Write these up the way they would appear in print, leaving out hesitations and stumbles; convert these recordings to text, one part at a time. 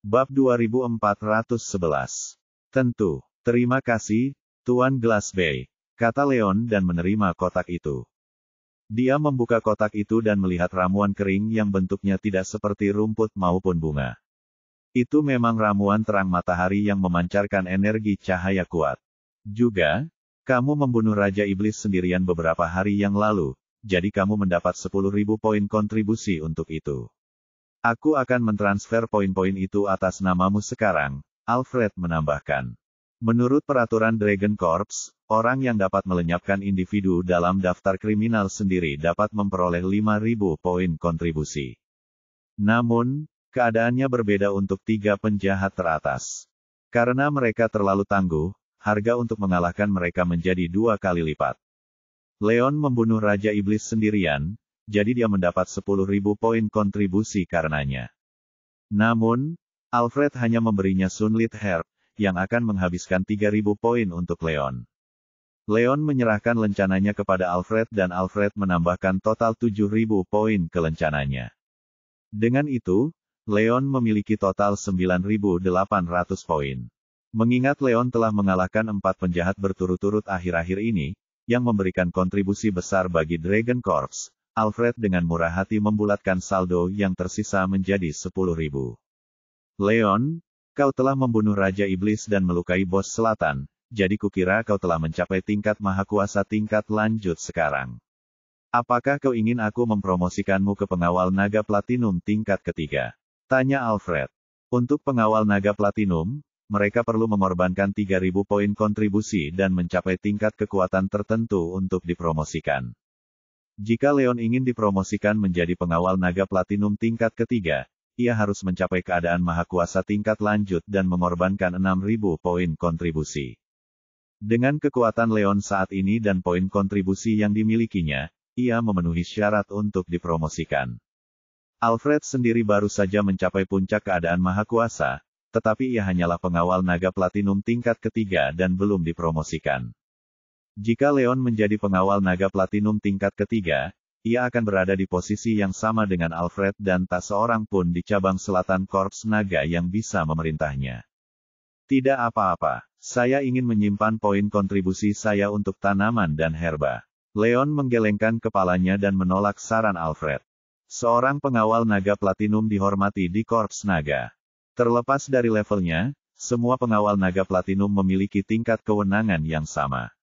Bab 2411. Tentu. Terima kasih, Tuan Glassbey, kata Leon dan menerima kotak itu. Dia membuka kotak itu dan melihat ramuan kering yang bentuknya tidak seperti rumput maupun bunga. Itu memang ramuan terang matahari yang memancarkan energi cahaya kuat. Juga, kamu membunuh Raja Iblis sendirian beberapa hari yang lalu, jadi kamu mendapat 10.000 poin kontribusi untuk itu. Aku akan mentransfer poin-poin itu atas namamu sekarang, Alfred menambahkan. Menurut peraturan Dragon Corps, orang yang dapat melenyapkan individu dalam daftar kriminal sendiri dapat memperoleh 5.000 poin kontribusi. Namun, keadaannya berbeda untuk 3 penjahat teratas. Karena mereka terlalu tangguh, harga untuk mengalahkan mereka menjadi 2 kali lipat. Leon membunuh Raja Iblis sendirian, jadi dia mendapat 10.000 poin kontribusi karenanya. Namun, Alfred hanya memberinya Sunlit Herb, yang akan menghabiskan 3.000 poin untuk Leon. Leon menyerahkan lencananya kepada Alfred dan Alfred menambahkan total 7.000 poin ke lencananya. Dengan itu, Leon memiliki total 9.800 poin. Mengingat Leon telah mengalahkan 4 penjahat berturut-turut akhir-akhir ini, yang memberikan kontribusi besar bagi Dragon Corps, Alfred dengan murah hati membulatkan saldo yang tersisa menjadi 10.000. Leon, kau telah membunuh Raja Iblis dan melukai bos selatan, jadi kukira kau telah mencapai tingkat mahakuasa tingkat lanjut sekarang. Apakah kau ingin aku mempromosikanmu ke pengawal naga platinum tingkat ketiga? Tanya Alfred. Untuk pengawal naga platinum, mereka perlu mengorbankan 3.000 poin kontribusi dan mencapai tingkat kekuatan tertentu untuk dipromosikan. Jika Leon ingin dipromosikan menjadi pengawal naga platinum tingkat ketiga, ia harus mencapai keadaan mahakuasa tingkat lanjut dan mengorbankan 6.000 poin kontribusi. Dengan kekuatan Leon saat ini dan poin kontribusi yang dimilikinya, ia memenuhi syarat untuk dipromosikan. Alfred sendiri baru saja mencapai puncak keadaan mahakuasa, tetapi ia hanyalah pengawal naga platinum tingkat ketiga dan belum dipromosikan. Jika Leon menjadi pengawal naga platinum tingkat ketiga, ia akan berada di posisi yang sama dengan Alfred dan tak seorang pun di cabang selatan Korps Naga yang bisa memerintahnya. Tidak apa-apa, saya ingin menyimpan poin kontribusi saya untuk tanaman dan herba. Leon menggelengkan kepalanya dan menolak saran Alfred. Seorang pengawal naga platinum dihormati di Korps Naga. Terlepas dari levelnya, semua pengawal naga platinum memiliki tingkat kewenangan yang sama.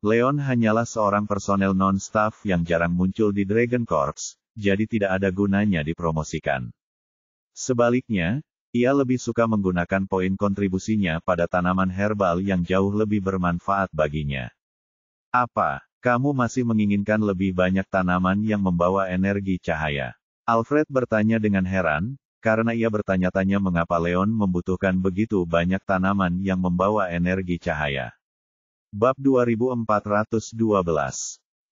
Leon hanyalah seorang personel non-staff yang jarang muncul di Dragon Corps, jadi tidak ada gunanya dipromosikan. Sebaliknya, ia lebih suka menggunakan poin kontribusinya pada tanaman herbal yang jauh lebih bermanfaat baginya. Apa, kamu masih menginginkan lebih banyak tanaman yang membawa energi cahaya? Alfred bertanya dengan heran, karena ia bertanya-tanya mengapa Leon membutuhkan begitu banyak tanaman yang membawa energi cahaya. Bab 2412.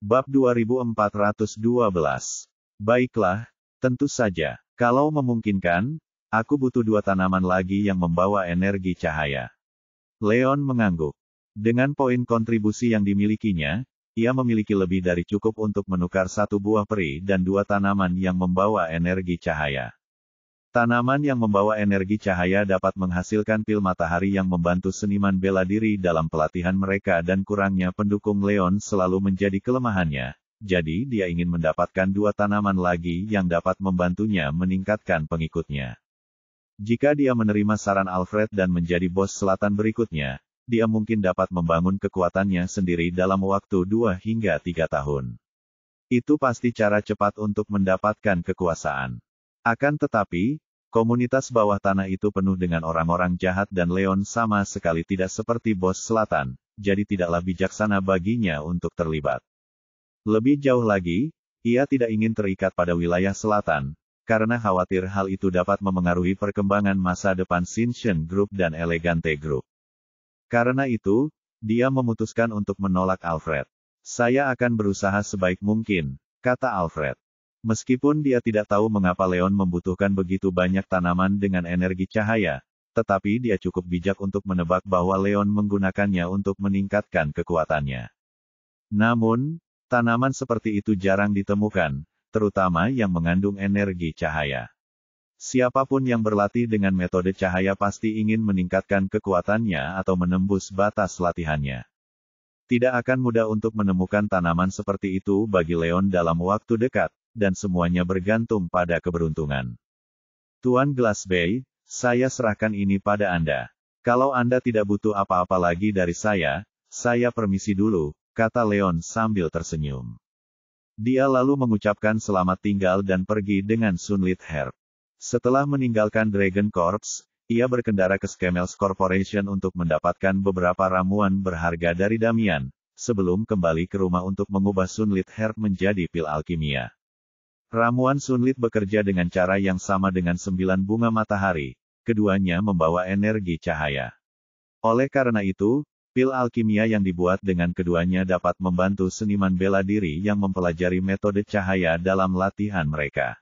Bab 2412. Baiklah, tentu saja, kalau memungkinkan, aku butuh 2 tanaman lagi yang membawa energi cahaya. Leon mengangguk. Dengan poin kontribusi yang dimilikinya, ia memiliki lebih dari cukup untuk menukar 1 buah peri dan 2 tanaman yang membawa energi cahaya. Tanaman yang membawa energi cahaya dapat menghasilkan pil matahari yang membantu seniman bela diri dalam pelatihan mereka dan kurangnya pendukung Leon selalu menjadi kelemahannya, jadi dia ingin mendapatkan 2 tanaman lagi yang dapat membantunya meningkatkan pengikutnya. Jika dia menerima saran Alfred dan menjadi bos selatan berikutnya, dia mungkin dapat membangun kekuatannya sendiri dalam waktu 2 hingga 3 tahun. Itu pasti cara cepat untuk mendapatkan kekuasaan. Akan tetapi, komunitas bawah tanah itu penuh dengan orang-orang jahat dan Leon sama sekali tidak seperti bos selatan, jadi tidaklah bijaksana baginya untuk terlibat. Lebih jauh lagi, ia tidak ingin terikat pada wilayah selatan, karena khawatir hal itu dapat memengaruhi perkembangan masa depan Shinshin Group dan Elegante Group. Karena itu, dia memutuskan untuk menolak Alfred. Saya akan berusaha sebaik mungkin, kata Alfred. Meskipun dia tidak tahu mengapa Leon membutuhkan begitu banyak tanaman dengan energi cahaya, tetapi dia cukup bijak untuk menebak bahwa Leon menggunakannya untuk meningkatkan kekuatannya. Namun, tanaman seperti itu jarang ditemukan, terutama yang mengandung energi cahaya. Siapapun yang berlatih dengan metode cahaya pasti ingin meningkatkan kekuatannya atau menembus batas latihannya. Tidak akan mudah untuk menemukan tanaman seperti itu bagi Leon dalam waktu dekat, dan semuanya bergantung pada keberuntungan. Tuan Glassbey, saya serahkan ini pada Anda. Kalau Anda tidak butuh apa-apa lagi dari saya permisi dulu, kata Leon sambil tersenyum. Dia lalu mengucapkan selamat tinggal dan pergi dengan Sunlit Herb. Setelah meninggalkan Dragon Corps, ia berkendara ke Skemels Corporation untuk mendapatkan beberapa ramuan berharga dari Damian, sebelum kembali ke rumah untuk mengubah Sunlit Herb menjadi pil alkimia. Ramuan Sunlit bekerja dengan cara yang sama dengan 9 bunga matahari, keduanya membawa energi cahaya. Oleh karena itu, pil alkimia yang dibuat dengan keduanya dapat membantu seniman bela diri yang mempelajari metode cahaya dalam latihan mereka.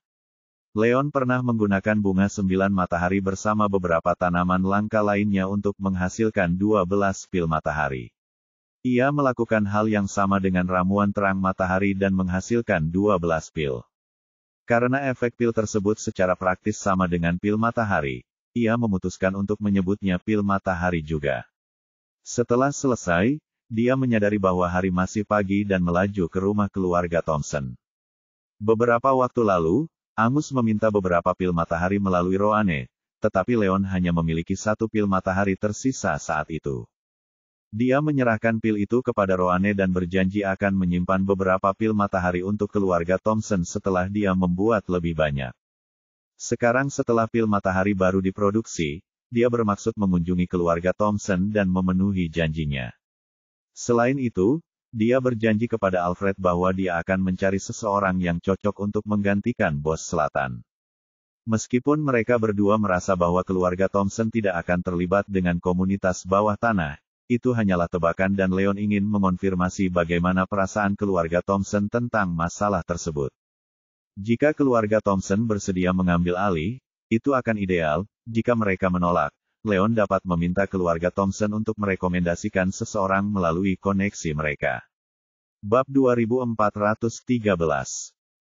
Leon pernah menggunakan bunga 9 matahari bersama beberapa tanaman langka lainnya untuk menghasilkan 12 pil matahari. Ia melakukan hal yang sama dengan ramuan terang matahari dan menghasilkan 12 pil. Karena efek pil tersebut secara praktis sama dengan pil matahari, ia memutuskan untuk menyebutnya pil matahari juga. Setelah selesai, dia menyadari bahwa hari masih pagi dan melaju ke rumah keluarga Thompson. Beberapa waktu lalu, Angus meminta beberapa pil matahari melalui Roane, tetapi Leon hanya memiliki 1 pil matahari tersisa saat itu. Dia menyerahkan pil itu kepada Roane dan berjanji akan menyimpan beberapa pil matahari untuk keluarga Thompson setelah dia membuat lebih banyak. Sekarang setelah pil matahari baru diproduksi, dia bermaksud mengunjungi keluarga Thompson dan memenuhi janjinya. Selain itu, dia berjanji kepada Alfred bahwa dia akan mencari seseorang yang cocok untuk menggantikan Bos Selatan. Meskipun mereka berdua merasa bahwa keluarga Thompson tidak akan terlibat dengan komunitas bawah tanah, itu hanyalah tebakan dan Leon ingin mengonfirmasi bagaimana perasaan keluarga Thompson tentang masalah tersebut. Jika keluarga Thompson bersedia mengambil alih, itu akan ideal. Jika mereka menolak, Leon dapat meminta keluarga Thompson untuk merekomendasikan seseorang melalui koneksi mereka. Bab 2413.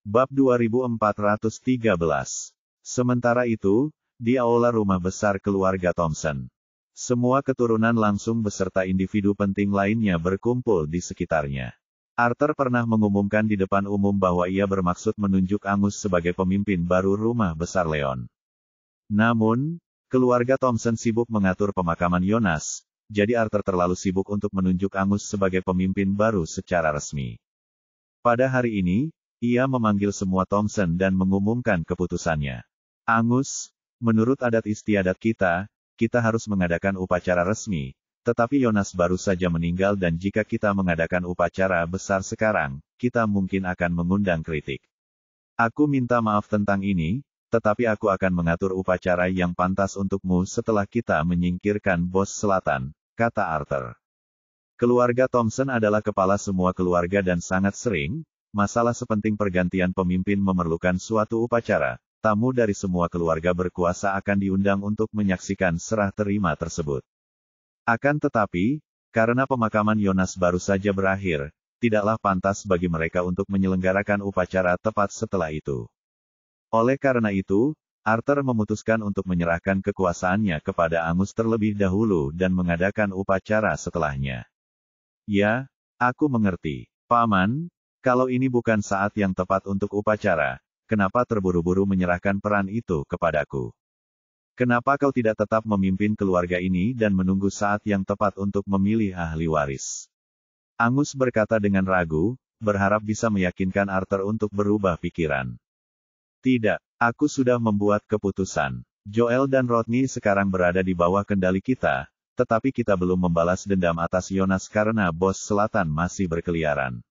Bab 2413. Sementara itu, di aula rumah besar keluarga Thompson, semua keturunan langsung beserta individu penting lainnya berkumpul di sekitarnya. Arthur pernah mengumumkan di depan umum bahwa ia bermaksud menunjuk Angus sebagai pemimpin baru rumah besar Leon. Namun, keluarga Thompson sibuk mengatur pemakaman Jonas, jadi Arthur terlalu sibuk untuk menunjuk Angus sebagai pemimpin baru secara resmi. Pada hari ini, ia memanggil semua Thompson dan mengumumkan keputusannya. Angus, menurut adat istiadat kita harus mengadakan upacara resmi, tetapi Jonas baru saja meninggal dan jika kita mengadakan upacara besar sekarang, kita mungkin akan mengundang kritik. Aku minta maaf tentang ini, tetapi aku akan mengatur upacara yang pantas untukmu setelah kita menyingkirkan Bos Selatan, kata Arthur. Keluarga Thompson adalah kepala semua keluarga dan sangat sering, masalah sepenting pergantian pemimpin memerlukan suatu upacara. Tamu dari semua keluarga berkuasa akan diundang untuk menyaksikan serah terima tersebut. Akan tetapi, karena pemakaman Jonas baru saja berakhir, tidaklah pantas bagi mereka untuk menyelenggarakan upacara tepat setelah itu. Oleh karena itu, Arthur memutuskan untuk menyerahkan kekuasaannya kepada Angus terlebih dahulu dan mengadakan upacara setelahnya. Ya, aku mengerti, Paman, kalau ini bukan saat yang tepat untuk upacara, kenapa terburu-buru menyerahkan peran itu kepadaku? Kenapa kau tidak tetap memimpin keluarga ini dan menunggu saat yang tepat untuk memilih ahli waris? Angus berkata dengan ragu, berharap bisa meyakinkan Arthur untuk berubah pikiran. Tidak, aku sudah membuat keputusan. Joel dan Rodney sekarang berada di bawah kendali kita, tetapi kita belum membalas dendam atas Jonas karena Bos Selatan masih berkeliaran.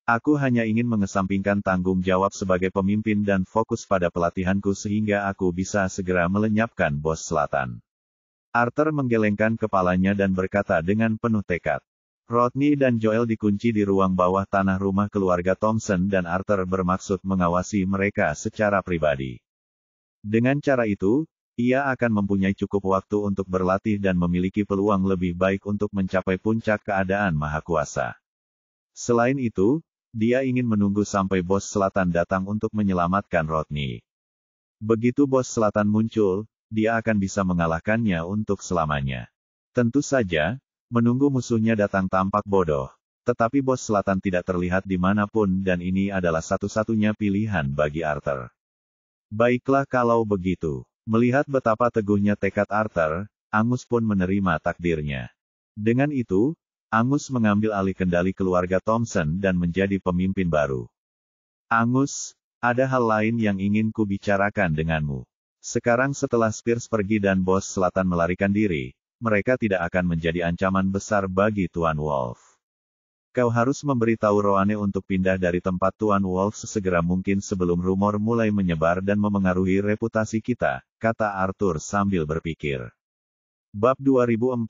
Aku hanya ingin mengesampingkan tanggung jawab sebagai pemimpin dan fokus pada pelatihanku sehingga aku bisa segera melenyapkan Bos Selatan. Arthur menggelengkan kepalanya dan berkata dengan penuh tekad. Rodney dan Joel dikunci di ruang bawah tanah rumah keluarga Thompson dan Arthur bermaksud mengawasi mereka secara pribadi. Dengan cara itu, ia akan mempunyai cukup waktu untuk berlatih dan memiliki peluang lebih baik untuk mencapai puncak keadaan Maha Kuasa. Selain itu, dia ingin menunggu sampai Bos Selatan datang untuk menyelamatkan Rodney. Begitu bos selatan muncul, dia akan bisa mengalahkannya untuk selamanya. Tentu saja, menunggu musuhnya datang tampak bodoh. Tetapi bos selatan tidak terlihat dimanapun dan ini adalah satu-satunya pilihan bagi Arthur. Baiklah kalau begitu. Melihat betapa teguhnya tekad Arthur, Angus pun menerima takdirnya. Dengan itu, Angus mengambil alih kendali keluarga Thompson dan menjadi pemimpin baru. Angus, ada hal lain yang ingin kubicarakan denganmu. Sekarang setelah Spears pergi dan bos selatan melarikan diri, mereka tidak akan menjadi ancaman besar bagi Tuan Wolf. Kau harus memberitahu Roane untuk pindah dari tempat Tuan Wolf sesegera mungkin sebelum rumor mulai menyebar dan memengaruhi reputasi kita, kata Arthur sambil berpikir. Bab 2414.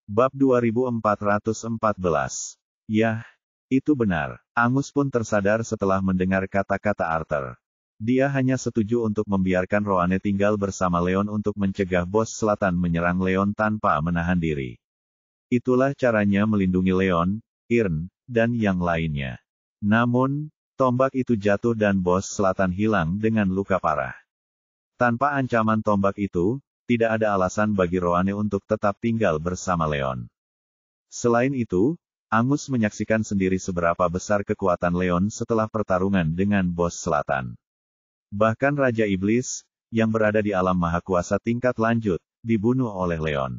Bab 2414. Yah, itu benar. Angus pun tersadar setelah mendengar kata-kata Arthur. Dia hanya setuju untuk membiarkan Roane tinggal bersama Leon untuk mencegah bos selatan menyerang Leon tanpa menahan diri. Itulah caranya melindungi Leon, Irn, dan yang lainnya. Namun, tombak itu jatuh dan bos selatan hilang dengan luka parah. Tanpa ancaman tombak itu, tidak ada alasan bagi Roane untuk tetap tinggal bersama Leon. Selain itu, Angus menyaksikan sendiri seberapa besar kekuatan Leon setelah pertarungan dengan bos selatan. Bahkan Raja Iblis, yang berada di alam maha kuasa tingkat lanjut, dibunuh oleh Leon.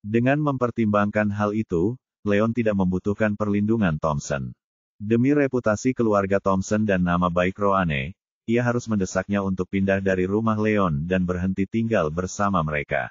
Dengan mempertimbangkan hal itu, Leon tidak membutuhkan perlindungan Thompson. Demi reputasi keluarga Thompson dan nama baik Roane, ia harus mendesaknya untuk pindah dari rumah Leon dan berhenti tinggal bersama mereka.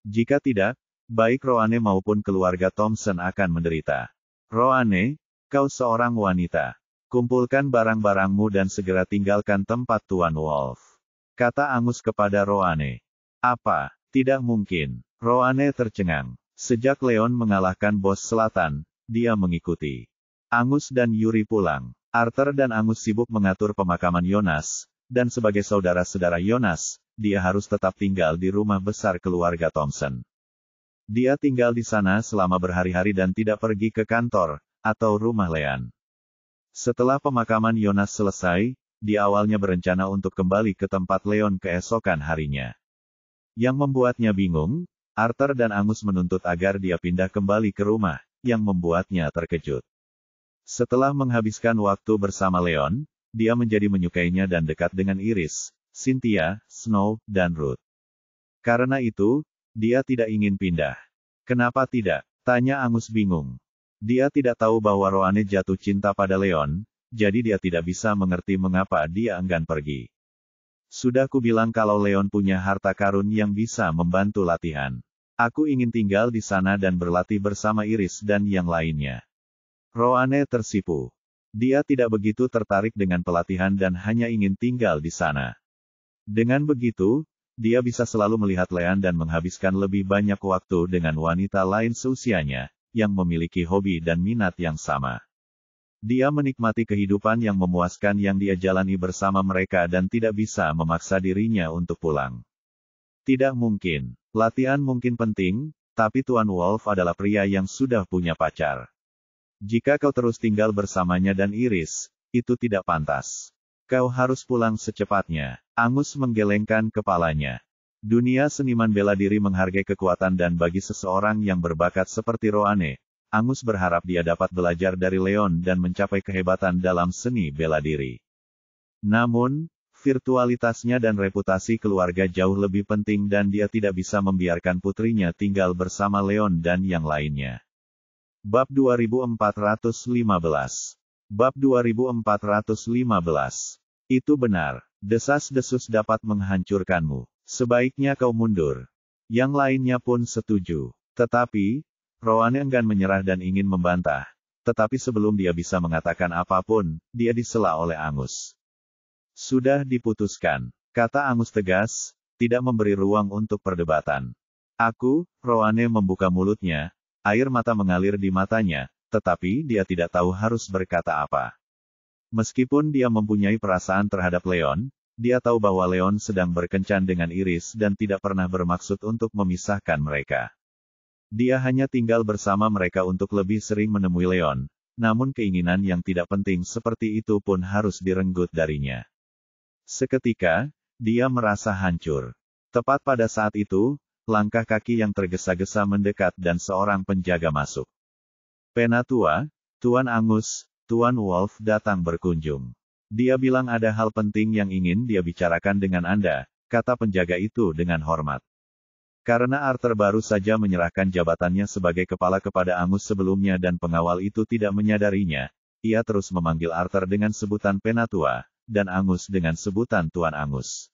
Jika tidak, baik Roane maupun keluarga Thompson akan menderita. Roane, kau seorang wanita. Kumpulkan barang-barangmu dan segera tinggalkan tempat Tuan Wolf. Kata Angus kepada Roane. Apa? Tidak mungkin. Roane tercengang. Sejak Leon mengalahkan bos selatan, dia mengikuti. Angus dan Yuri pulang. Arthur dan Angus sibuk mengatur pemakaman Yonas, dan sebagai saudara-saudara Yonas, dia harus tetap tinggal di rumah besar keluarga Thompson. Dia tinggal di sana selama berhari-hari dan tidak pergi ke kantor, atau rumah Leon. Setelah pemakaman Yonas selesai, dia awalnya berencana untuk kembali ke tempat Leon keesokan harinya. Yang membuatnya bingung, Arthur dan Angus menuntut agar dia pindah kembali ke rumah, yang membuatnya terkejut. Setelah menghabiskan waktu bersama Leon, dia menjadi menyukainya dan dekat dengan Iris, Cynthia, Snow, dan Ruth. Karena itu, dia tidak ingin pindah. Kenapa tidak? Tanya Angus bingung. Dia tidak tahu bahwa Roane jatuh cinta pada Leon, jadi dia tidak bisa mengerti mengapa dia enggan pergi. Sudah kubilang kalau Leon punya harta karun yang bisa membantu latihan. Aku ingin tinggal di sana dan berlatih bersama Iris dan yang lainnya. Roane tersipu. Dia tidak begitu tertarik dengan pelatihan dan hanya ingin tinggal di sana. Dengan begitu, dia bisa selalu melihat Leon dan menghabiskan lebih banyak waktu dengan wanita lain seusianya, yang memiliki hobi dan minat yang sama. Dia menikmati kehidupan yang memuaskan yang dia jalani bersama mereka dan tidak bisa memaksa dirinya untuk pulang. Tidak mungkin. Latihan mungkin penting, tapi Tuan Wolf adalah pria yang sudah punya pacar. Jika kau terus tinggal bersamanya dan Iris, itu tidak pantas. Kau harus pulang secepatnya. Angus menggelengkan kepalanya. Dunia seniman bela diri menghargai kekuatan dan bagi seseorang yang berbakat seperti Roane, Angus berharap dia dapat belajar dari Leon dan mencapai kehebatan dalam seni bela diri. Namun, virtualitasnya dan reputasi keluarga jauh lebih penting dan dia tidak bisa membiarkan putrinya tinggal bersama Leon dan yang lainnya. Bab 2415. Bab 2415. Itu benar. Desas-desus dapat menghancurkanmu. Sebaiknya kau mundur. Yang lainnya pun setuju. Tetapi, Roane enggan menyerah dan ingin membantah. Tetapi sebelum dia bisa mengatakan apapun, dia disela oleh Angus. Sudah diputuskan, kata Angus tegas, tidak memberi ruang untuk perdebatan. Aku, Roane membuka mulutnya, air mata mengalir di matanya, tetapi dia tidak tahu harus berkata apa. Meskipun dia mempunyai perasaan terhadap Leon, dia tahu bahwa Leon sedang berkencan dengan Iris dan tidak pernah bermaksud untuk memisahkan mereka. Dia hanya tinggal bersama mereka untuk lebih sering menemui Leon, namun keinginan yang tidak penting seperti itu pun harus direnggut darinya. Seketika, dia merasa hancur. Tepat pada saat itu, langkah kaki yang tergesa-gesa mendekat dan seorang penjaga masuk. Penatua, Tuan Angus, Tuan Wolf datang berkunjung. Dia bilang ada hal penting yang ingin dia bicarakan dengan Anda, kata penjaga itu dengan hormat. Karena Arthur baru saja menyerahkan jabatannya sebagai kepala kepada Angus sebelumnya dan pengawal itu tidak menyadarinya, ia terus memanggil Arthur dengan sebutan Penatua, dan Angus dengan sebutan Tuan Angus.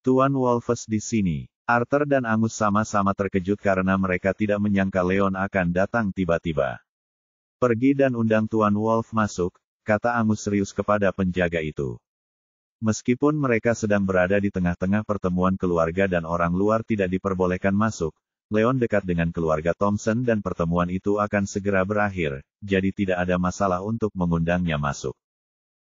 Tuan Wolfes di sini. Arthur dan Angus sama-sama terkejut karena mereka tidak menyangka Leon akan datang tiba-tiba. Pergi dan undang Tuan Wolf masuk, kata Angus serius kepada penjaga itu. Meskipun mereka sedang berada di tengah-tengah pertemuan keluarga dan orang luar tidak diperbolehkan masuk, Leon dekat dengan keluarga Thompson dan pertemuan itu akan segera berakhir, jadi tidak ada masalah untuk mengundangnya masuk.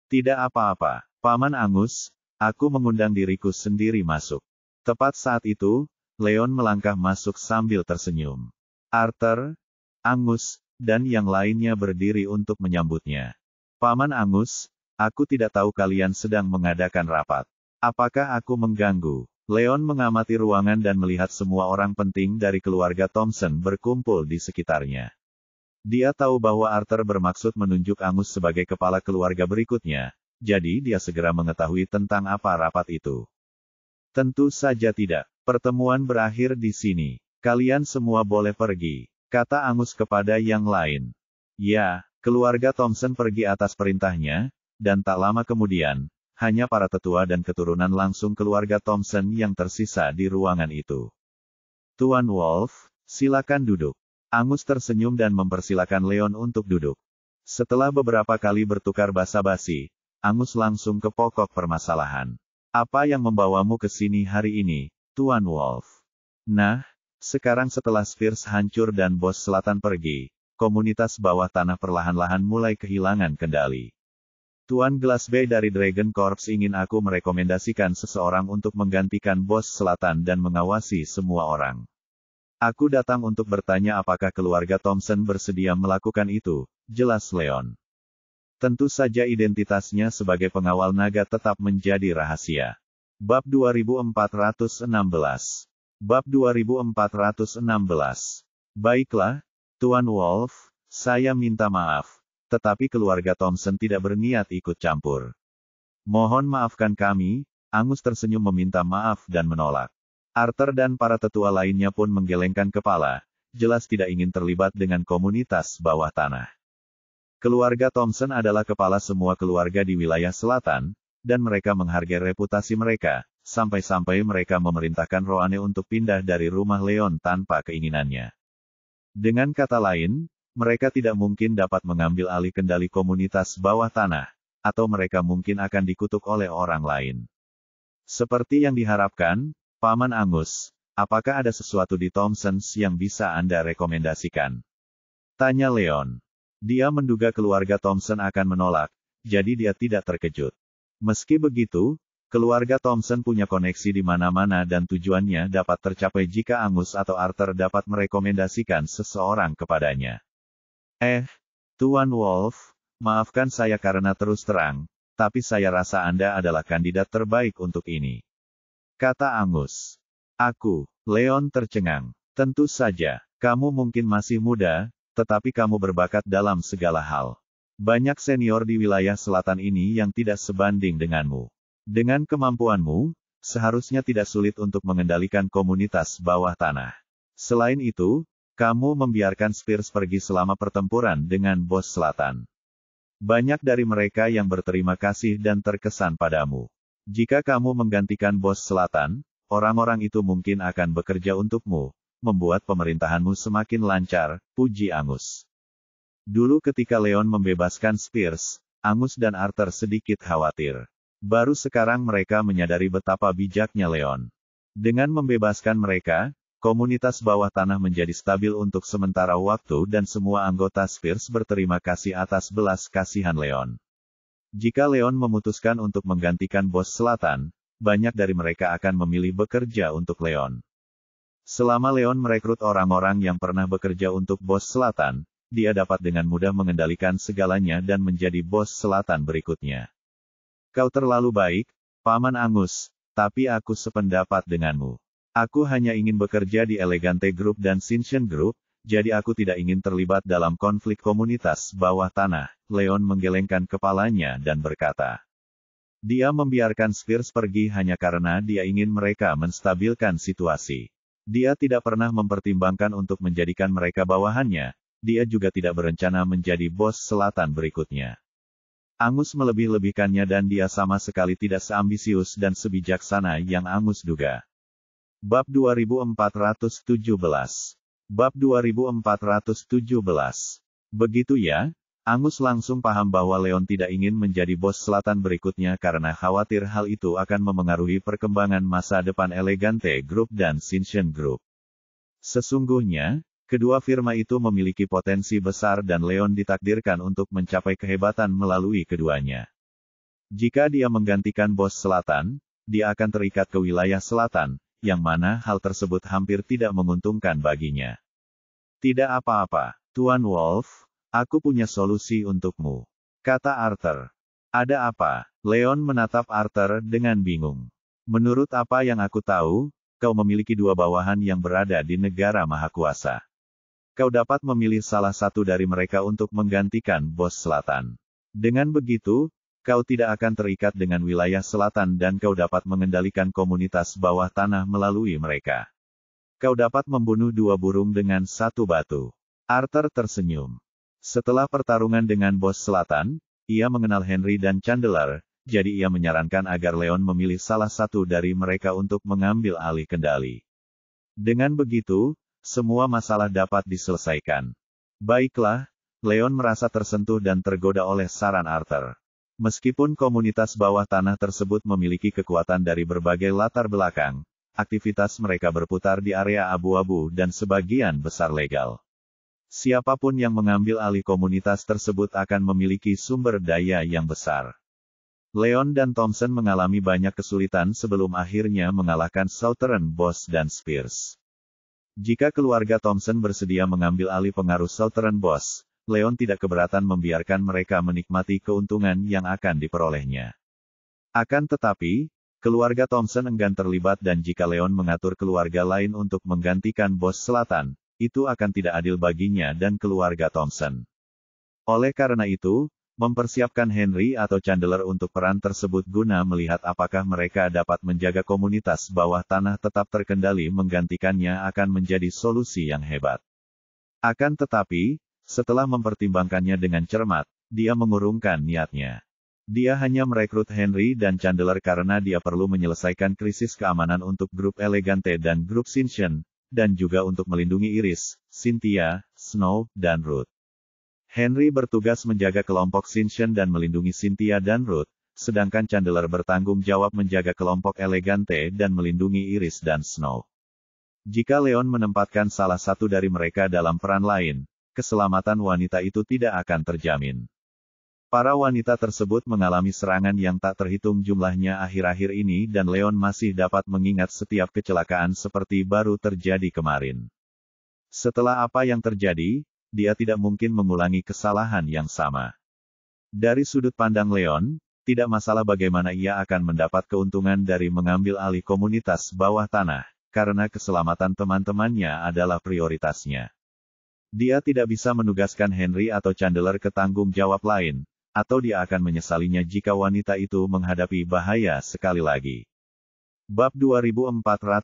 Tidak apa-apa, Paman Angus, aku mengundang diriku sendiri masuk. Tepat saat itu, Leon melangkah masuk sambil tersenyum. Arthur, Angus, dan yang lainnya berdiri untuk menyambutnya. Paman Angus, aku tidak tahu kalian sedang mengadakan rapat. Apakah aku mengganggu? Leon mengamati ruangan dan melihat semua orang penting dari keluarga Thompson berkumpul di sekitarnya. Dia tahu bahwa Arthur bermaksud menunjuk Angus sebagai kepala keluarga berikutnya, jadi dia segera mengetahui tentang apa rapat itu. Tentu saja tidak. Pertemuan berakhir di sini. Kalian semua boleh pergi, kata Angus kepada yang lain. Ya, keluarga Thompson pergi atas perintahnya, dan tak lama kemudian, hanya para tetua dan keturunan langsung keluarga Thompson yang tersisa di ruangan itu. Tuan Wolf, silakan duduk. Angus tersenyum dan mempersilakan Leon untuk duduk. Setelah beberapa kali bertukar basa-basi, Angus langsung ke pokok permasalahan. Apa yang membawamu ke sini hari ini, Tuan Wolf? Nah, sekarang setelah Spears hancur dan bos selatan pergi, komunitas bawah tanah perlahan-lahan mulai kehilangan kendali. Tuan Glasby dari Dragon Corps ingin aku merekomendasikan seseorang untuk menggantikan bos selatan dan mengawasi semua orang. Aku datang untuk bertanya apakah keluarga Thompson bersedia melakukan itu, jelas Leon. Tentu saja identitasnya sebagai pengawal naga tetap menjadi rahasia. Bab 2416. Bab 2416. Baiklah, Tuan Wolf, saya minta maaf, tetapi keluarga Thompson tidak berniat ikut campur. Mohon maafkan kami, Angus tersenyum meminta maaf dan menolak. Arthur dan para tetua lainnya pun menggelengkan kepala, jelas tidak ingin terlibat dengan komunitas bawah tanah. Keluarga Thompson adalah kepala semua keluarga di wilayah selatan, dan mereka menghargai reputasi mereka, sampai-sampai mereka memerintahkan Roane untuk pindah dari rumah Leon tanpa keinginannya. Dengan kata lain, mereka tidak mungkin dapat mengambil alih kendali komunitas bawah tanah, atau mereka mungkin akan dikutuk oleh orang lain. Seperti yang diharapkan, Paman Angus, apakah ada sesuatu di Thompsons yang bisa Anda rekomendasikan? Tanya Leon. Dia menduga keluarga Thompson akan menolak, jadi dia tidak terkejut. Meski begitu, keluarga Thompson punya koneksi di mana-mana dan tujuannya dapat tercapai jika Angus atau Arthur dapat merekomendasikan seseorang kepadanya. Tuan Wolf, maafkan saya karena terus terang, tapi saya rasa Anda adalah kandidat terbaik untuk ini. Kata Angus. Aku, Leon tercengang. Tentu saja, kamu mungkin masih muda, tetapi kamu berbakat dalam segala hal. Banyak senior di wilayah selatan ini yang tidak sebanding denganmu. Dengan kemampuanmu, seharusnya tidak sulit untuk mengendalikan komunitas bawah tanah. Selain itu, kamu membiarkan Spears pergi selama pertempuran dengan bos selatan. Banyak dari mereka yang berterima kasih dan terkesan padamu. Jika kamu menggantikan bos selatan, orang-orang itu mungkin akan bekerja untukmu, membuat pemerintahanmu semakin lancar, puji Angus. Dulu ketika Leon membebaskan Spears, Angus dan Arthur sedikit khawatir. Baru sekarang mereka menyadari betapa bijaknya Leon. Dengan membebaskan mereka, komunitas bawah tanah menjadi stabil untuk sementara waktu dan semua anggota Spears berterima kasih atas belas kasihan Leon. Jika Leon memutuskan untuk menggantikan bos selatan, banyak dari mereka akan memilih bekerja untuk Leon. Selama Leon merekrut orang-orang yang pernah bekerja untuk bos selatan, dia dapat dengan mudah mengendalikan segalanya dan menjadi bos selatan berikutnya. Kau terlalu baik, Paman Angus, tapi aku sependapat denganmu. Aku hanya ingin bekerja di Elegante Group dan Shinshin Group, jadi aku tidak ingin terlibat dalam konflik komunitas bawah tanah. Leon menggelengkan kepalanya dan berkata. Dia membiarkan Spears pergi hanya karena dia ingin mereka menstabilkan situasi. Dia tidak pernah mempertimbangkan untuk menjadikan mereka bawahannya. Dia juga tidak berencana menjadi bos selatan berikutnya. Angus melebih-lebihkannya dan dia sama sekali tidak seambisius dan sebijaksana yang Angus duga. Bab 2417. Bab 2417. Begitu ya? Angus langsung paham bahwa Leon tidak ingin menjadi bos selatan berikutnya karena khawatir hal itu akan memengaruhi perkembangan masa depan Elegante Group dan Shinshin Group. Sesungguhnya, kedua firma itu memiliki potensi besar dan Leon ditakdirkan untuk mencapai kehebatan melalui keduanya. Jika dia menggantikan bos selatan, dia akan terikat ke wilayah selatan, yang mana hal tersebut hampir tidak menguntungkan baginya. Tidak apa-apa, Tuan Wolf, aku punya solusi untukmu, kata Arthur. Ada apa? Leon menatap Arthur dengan bingung. Menurut apa yang aku tahu, kau memiliki dua bawahan yang berada di negara mahakuasa. Kau dapat memilih salah satu dari mereka untuk menggantikan bos selatan. Dengan begitu, kau tidak akan terikat dengan wilayah selatan dan kau dapat mengendalikan komunitas bawah tanah melalui mereka. Kau dapat membunuh dua burung dengan satu batu. Arthur tersenyum. Setelah pertarungan dengan bos selatan, ia mengenal Henry dan Chandler, jadi ia menyarankan agar Leon memilih salah satu dari mereka untuk mengambil alih kendali. Dengan begitu, semua masalah dapat diselesaikan. Baiklah, Leon merasa tersentuh dan tergoda oleh saran Arthur. Meskipun komunitas bawah tanah tersebut memiliki kekuatan dari berbagai latar belakang, aktivitas mereka berputar di area abu-abu dan sebagian besar legal. Siapapun yang mengambil alih komunitas tersebut akan memiliki sumber daya yang besar. Leon dan Thompson mengalami banyak kesulitan sebelum akhirnya mengalahkan Southern Boss dan Spears. Jika keluarga Thompson bersedia mengambil alih pengaruh Southern Boss, Leon tidak keberatan membiarkan mereka menikmati keuntungan yang akan diperolehnya. Akan tetapi, keluarga Thompson enggan terlibat dan jika Leon mengatur keluarga lain untuk menggantikan bos selatan, itu akan tidak adil baginya dan keluarga Thompson. Oleh karena itu, mempersiapkan Henry atau Chandler untuk peran tersebut guna melihat apakah mereka dapat menjaga komunitas bawah tanah tetap terkendali menggantikannya akan menjadi solusi yang hebat. Akan tetapi, setelah mempertimbangkannya dengan cermat, dia mengurungkan niatnya. Dia hanya merekrut Henry dan Chandler karena dia perlu menyelesaikan krisis keamanan untuk grup Elegante dan grup Shinshin, dan juga untuk melindungi Iris, Cynthia, Snow, dan Ruth. Henry bertugas menjaga kelompok Shinshin dan melindungi Cynthia dan Ruth, sedangkan Chandler bertanggung jawab menjaga kelompok Elegante dan melindungi Iris dan Snow. Jika Leon menempatkan salah satu dari mereka dalam peran lain, keselamatan wanita itu tidak akan terjamin. Para wanita tersebut mengalami serangan yang tak terhitung jumlahnya akhir-akhir ini dan Leon masih dapat mengingat setiap kecelakaan seperti baru terjadi kemarin. Setelah apa yang terjadi, dia tidak mungkin mengulangi kesalahan yang sama. Dari sudut pandang Leon, tidak masalah bagaimana ia akan mendapat keuntungan dari mengambil alih komunitas bawah tanah, karena keselamatan teman-temannya adalah prioritasnya. Dia tidak bisa menugaskan Henry atau Chandler ke tanggung jawab lain, atau dia akan menyesalinya jika wanita itu menghadapi bahaya sekali lagi. Bab 2418.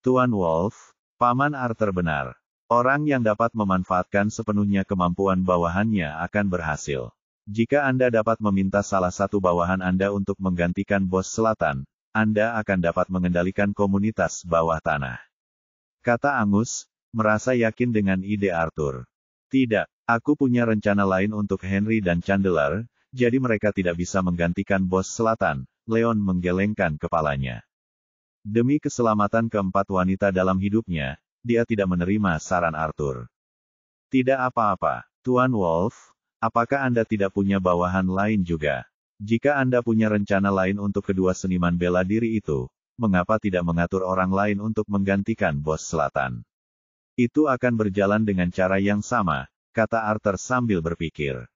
Tuan Wolf, Paman Arthur benar. Orang yang dapat memanfaatkan sepenuhnya kemampuan bawahannya akan berhasil. Jika Anda dapat meminta salah satu bawahan Anda untuk menggantikan bos selatan, Anda akan dapat mengendalikan komunitas bawah tanah. Kata Angus, merasa yakin dengan ide Arthur. Tidak, aku punya rencana lain untuk Henry dan Chandler, jadi mereka tidak bisa menggantikan bos selatan. Leon menggelengkan kepalanya. Demi keselamatan keempat wanita dalam hidupnya, dia tidak menerima saran Arthur. Tidak apa-apa, Tuan Wolf, apakah Anda tidak punya bawahan lain juga? Jika Anda punya rencana lain untuk kedua seniman bela diri itu, mengapa tidak mengatur orang lain untuk menggantikan bos selatan? Itu akan berjalan dengan cara yang sama, kata Arthur sambil berpikir.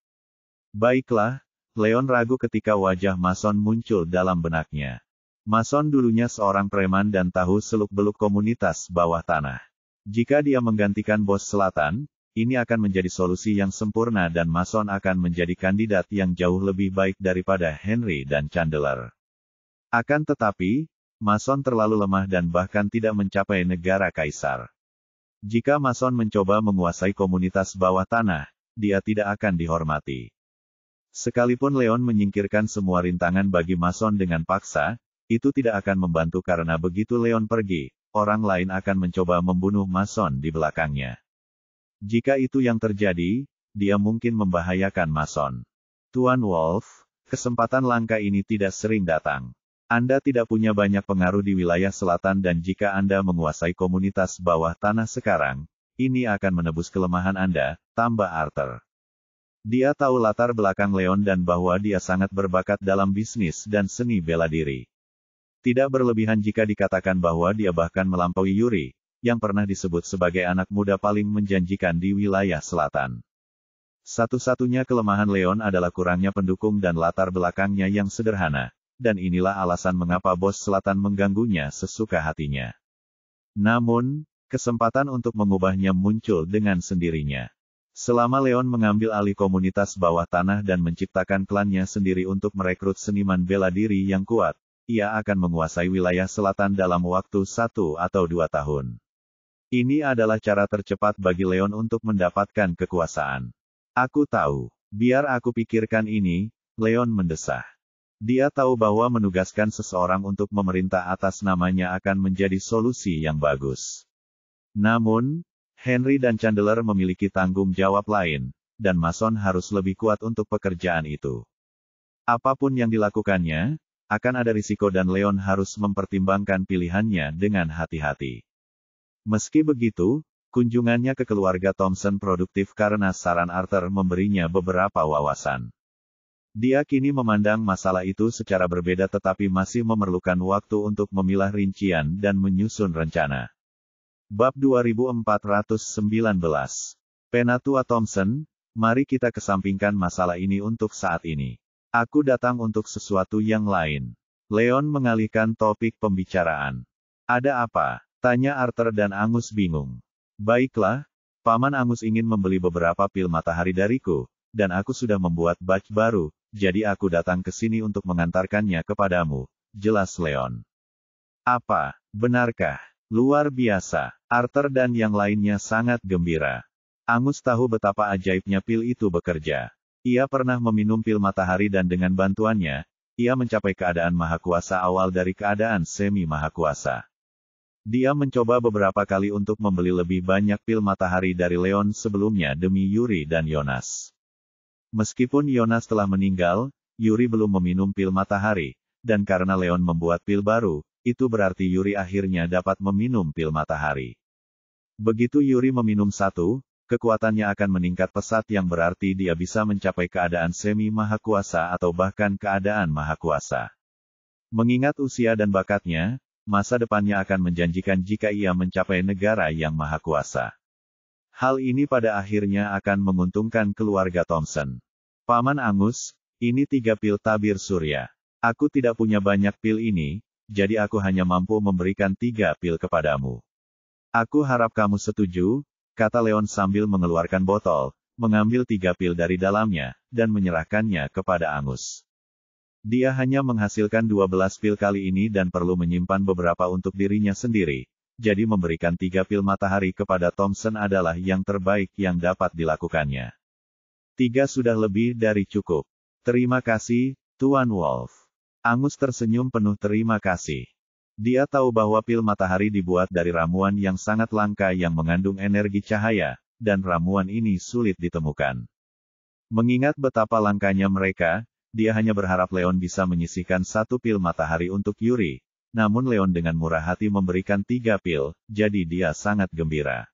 Baiklah, Leon ragu ketika wajah Mason muncul dalam benaknya. Mason dulunya seorang preman dan tahu seluk-beluk komunitas bawah tanah. Jika dia menggantikan bos selatan, ini akan menjadi solusi yang sempurna dan Mason akan menjadi kandidat yang jauh lebih baik daripada Henry dan Chandler. Akan tetapi, Mason terlalu lemah dan bahkan tidak mencapai negara kaisar. Jika Mason mencoba menguasai komunitas bawah tanah, dia tidak akan dihormati. Sekalipun Leon menyingkirkan semua rintangan bagi Mason dengan paksa, itu tidak akan membantu karena begitu Leon pergi, orang lain akan mencoba membunuh Mason di belakangnya. Jika itu yang terjadi, dia mungkin membahayakan Mason. Tuan Wolf, kesempatan langka ini tidak sering datang. Anda tidak punya banyak pengaruh di wilayah selatan dan jika Anda menguasai komunitas bawah tanah sekarang, ini akan menebus kelemahan Anda, tambah Arthur. Dia tahu latar belakang Leon dan bahwa dia sangat berbakat dalam bisnis dan seni bela diri. Tidak berlebihan jika dikatakan bahwa dia bahkan melampaui Yuri, yang pernah disebut sebagai anak muda paling menjanjikan di wilayah selatan. Satu-satunya kelemahan Leon adalah kurangnya pendukung dan latar belakangnya yang sederhana, dan inilah alasan mengapa bos selatan mengganggunya sesuka hatinya. Namun, kesempatan untuk mengubahnya muncul dengan sendirinya. Selama Leon mengambil alih komunitas bawah tanah dan menciptakan klannya sendiri untuk merekrut seniman bela diri yang kuat, ia akan menguasai wilayah selatan dalam waktu 1 atau 2 tahun. Ini adalah cara tercepat bagi Leon untuk mendapatkan kekuasaan. Aku tahu. Biar aku pikirkan ini, Leon mendesah. Dia tahu bahwa menugaskan seseorang untuk memerintah atas namanya akan menjadi solusi yang bagus. Namun, Henry dan Chandler memiliki tanggung jawab lain, dan Mason harus lebih kuat untuk pekerjaan itu. Apapun yang dilakukannya, akan ada risiko dan Leon harus mempertimbangkan pilihannya dengan hati-hati. Meski begitu, kunjungannya ke keluarga Thompson produktif karena saran Arthur memberinya beberapa wawasan. Dia kini memandang masalah itu secara berbeda tetapi masih memerlukan waktu untuk memilah rincian dan menyusun rencana. Bab 2419. Penatua Thompson, mari kita kesampingkan masalah ini untuk saat ini. Aku datang untuk sesuatu yang lain. Leon mengalihkan topik pembicaraan. Ada apa? Tanya Arthur dan Angus bingung. Baiklah, Paman Angus ingin membeli beberapa pil matahari dariku, dan aku sudah membuat batch baru, jadi aku datang ke sini untuk mengantarkannya kepadamu, jelas Leon. Apa, benarkah? Luar biasa. Arthur dan yang lainnya sangat gembira. Angus tahu betapa ajaibnya pil itu bekerja. Ia pernah meminum pil matahari dan dengan bantuannya, ia mencapai keadaan maha kuasa awal dari keadaan semi maha kuasa. Dia mencoba beberapa kali untuk membeli lebih banyak pil matahari dari Leon sebelumnya demi Yuri dan Jonas. Meskipun Jonas telah meninggal, Yuri belum meminum pil matahari, dan karena Leon membuat pil baru, itu berarti Yuri akhirnya dapat meminum pil matahari. Begitu Yuri meminum satu, kekuatannya akan meningkat pesat yang berarti dia bisa mencapai keadaan semi maha kuasa atau bahkan keadaan maha kuasa. Mengingat usia dan bakatnya, masa depannya akan menjanjikan jika ia mencapai negara yang maha kuasa. Hal ini pada akhirnya akan menguntungkan keluarga Thompson. Paman Angus, ini 3 pil tabir surya. Aku tidak punya banyak pil ini, jadi aku hanya mampu memberikan 3 pil kepadamu. Aku harap kamu setuju, kata Leon sambil mengeluarkan botol, mengambil 3 pil dari dalamnya, dan menyerahkannya kepada Angus. Dia hanya menghasilkan 12 pil kali ini dan perlu menyimpan beberapa untuk dirinya sendiri, jadi memberikan 3 pil matahari kepada Thompson adalah yang terbaik yang dapat dilakukannya. 3 sudah lebih dari cukup. Terima kasih, Tuan Wolf. Angus tersenyum penuh terima kasih. Dia tahu bahwa pil matahari dibuat dari ramuan yang sangat langka yang mengandung energi cahaya, dan ramuan ini sulit ditemukan. Mengingat betapa langkanya mereka, dia hanya berharap Leon bisa menyisihkan 1 pil matahari untuk Yuri, namun Leon dengan murah hati memberikan 3 pil, jadi dia sangat gembira.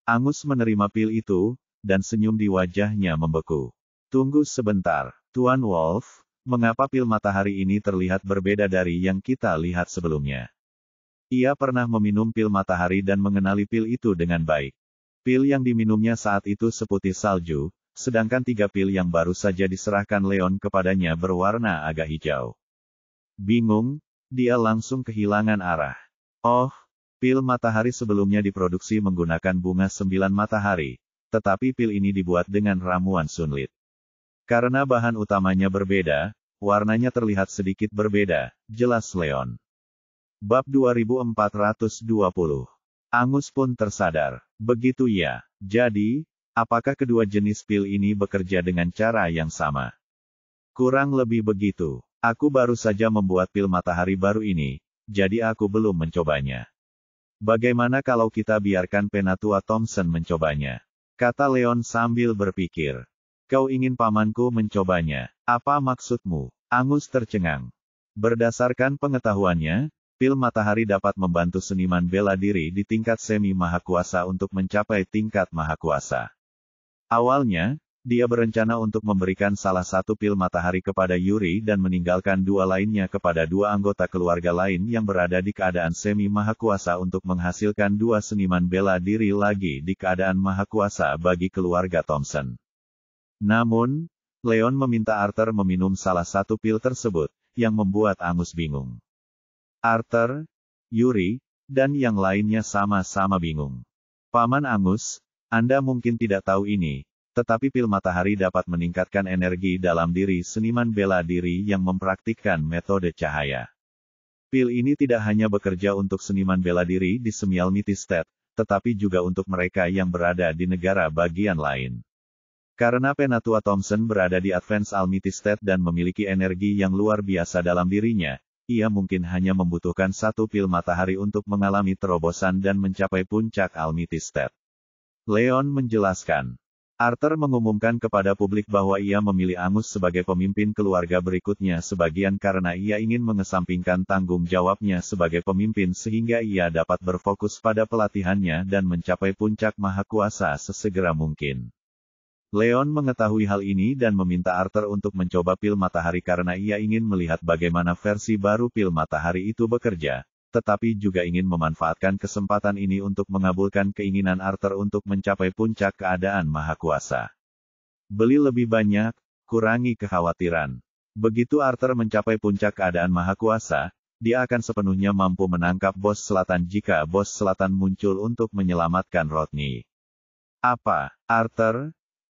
Angus menerima pil itu, dan senyum di wajahnya membeku. Tunggu sebentar, Tuan Wolf, mengapa pil matahari ini terlihat berbeda dari yang kita lihat sebelumnya? Ia pernah meminum pil matahari dan mengenali pil itu dengan baik. Pil yang diminumnya saat itu seputih salju, sedangkan 3 pil yang baru saja diserahkan Leon kepadanya berwarna agak hijau. Bingung, dia langsung kehilangan arah. Oh, pil matahari sebelumnya diproduksi menggunakan bunga 9 matahari, tetapi pil ini dibuat dengan ramuan sunlit. Karena bahan utamanya berbeda, warnanya terlihat sedikit berbeda, jelas Leon. Bab 2420. Angus pun tersadar. Begitu ya. Jadi, apakah kedua jenis pil ini bekerja dengan cara yang sama? Kurang lebih begitu. Aku baru saja membuat pil matahari baru ini, jadi aku belum mencobanya. Bagaimana kalau kita biarkan Penatua Thompson mencobanya? Kata Leon sambil berpikir. Kau ingin pamanku mencobanya? Apa maksudmu? Angus tercengang. Berdasarkan pengetahuannya, pil matahari dapat membantu seniman bela diri di tingkat semi-mahakuasa untuk mencapai tingkat mahakuasa. Awalnya, dia berencana untuk memberikan salah satu pil matahari kepada Yuri dan meninggalkan 2 lainnya kepada 2 anggota keluarga lain yang berada di keadaan semi-mahakuasa untuk menghasilkan 2 seniman bela diri lagi di keadaan mahakuasa bagi keluarga Thompson. Namun, Leon meminta Arthur meminum salah satu pil tersebut, yang membuat Angus bingung. Arthur, Yuri, dan yang lainnya sama-sama bingung. Paman Angus, Anda mungkin tidak tahu ini, tetapi pil matahari dapat meningkatkan energi dalam diri seniman bela diri yang mempraktikkan metode cahaya. Pil ini tidak hanya bekerja untuk seniman bela diri di Semialmity State, tetapi juga untuk mereka yang berada di negara bagian lain. Karena Penatua Thompson berada di Advance Almity State dan memiliki energi yang luar biasa dalam dirinya, ia mungkin hanya membutuhkan 1 pil matahari untuk mengalami terobosan dan mencapai puncak Almity State. Leon menjelaskan. Arthur mengumumkan kepada publik bahwa ia memilih Angus sebagai pemimpin keluarga berikutnya sebagian karena ia ingin mengesampingkan tanggung jawabnya sebagai pemimpin sehingga ia dapat berfokus pada pelatihannya dan mencapai puncak mahakuasa sesegera mungkin. Leon mengetahui hal ini dan meminta Arthur untuk mencoba pil matahari karena ia ingin melihat bagaimana versi baru pil matahari itu bekerja, tetapi juga ingin memanfaatkan kesempatan ini untuk mengabulkan keinginan Arthur untuk mencapai puncak keadaan mahakuasa. Beli lebih banyak, kurangi kekhawatiran. Begitu Arthur mencapai puncak keadaan mahakuasa, dia akan sepenuhnya mampu menangkap bos selatan jika bos selatan muncul untuk menyelamatkan Rodney. Apa, Arthur?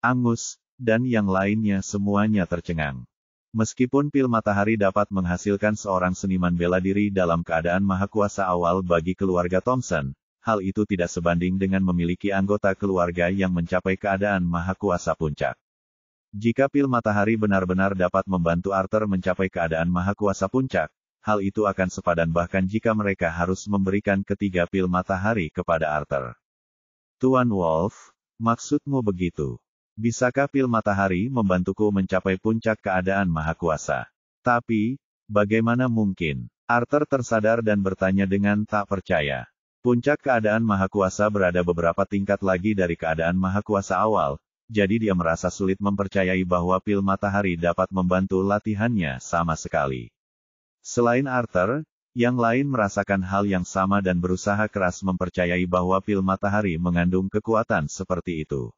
Angus, dan yang lainnya semuanya tercengang. Meskipun pil matahari dapat menghasilkan seorang seniman bela diri dalam keadaan mahakuasa awal bagi keluarga Thompson, hal itu tidak sebanding dengan memiliki anggota keluarga yang mencapai keadaan mahakuasa puncak. Jika pil matahari benar-benar dapat membantu Arthur mencapai keadaan mahakuasa puncak, hal itu akan sepadan bahkan jika mereka harus memberikan ketiga pil matahari kepada Arthur. Tuan Wolf, maksudmu begitu? Bisakah pil matahari membantuku mencapai puncak keadaan mahakuasa? Tapi, bagaimana mungkin? Arthur tersadar dan bertanya dengan tak percaya. Puncak keadaan mahakuasa berada beberapa tingkat lagi dari keadaan mahakuasa awal, jadi dia merasa sulit mempercayai bahwa pil matahari dapat membantu latihannya sama sekali. Selain Arthur, yang lain merasakan hal yang sama dan berusaha keras mempercayai bahwa pil matahari mengandung kekuatan seperti itu.